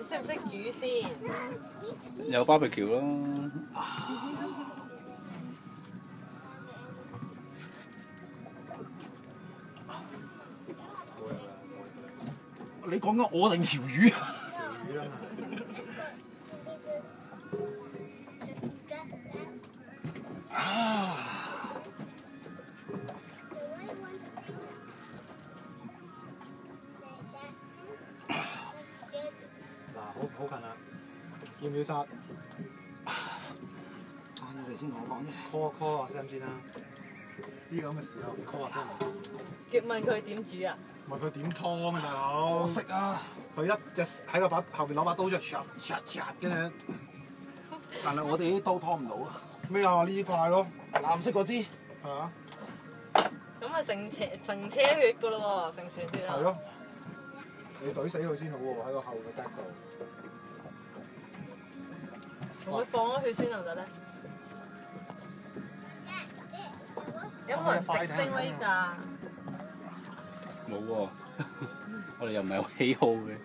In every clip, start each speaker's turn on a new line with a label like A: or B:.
A: 你識唔識煮先？
B: 有 barbecue 咯。
C: 你講緊我定條魚啊？
D: 條魚啦。嗱，好近啦，要唔要殺？
C: 晏咗嚟先同我講啫。
D: call 下先啦。呢個咁嘅時候 call 下先。
A: 問佢點煮啊？
D: 問佢點湯啊，大佬！
C: 我識啊！
D: 佢一隻喺個把後邊攞把刀出嚟，跟住
C: 但係我哋啲刀拖唔到啊！
D: 咩啊？呢塊咯，
C: 藍色嗰支。
D: 係啊。
A: 咁啊成車血噶咯喎，成船血啊！
D: 係咯。你懟死佢先好喎，喺個後嘅 deck 度。
A: 同佢放咗血先得唔得咧？有冇人食星威㗎？
B: 冇喎，我哋又唔係好喜好嘅。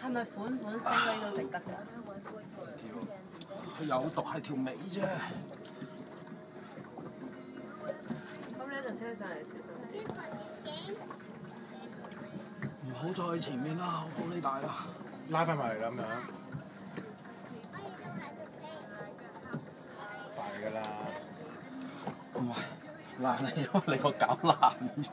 A: 係咪款星威都食得㗎？
C: 佢有毒係條尾啫。
A: 咁你一陣車上嚟小心啲。
C: 唔好再去前面啦，好玻璃大啦。
D: 拉翻埋嚟啦咁樣。大㗎啦。
C: 唔係，爛係因為你個搞爛咗。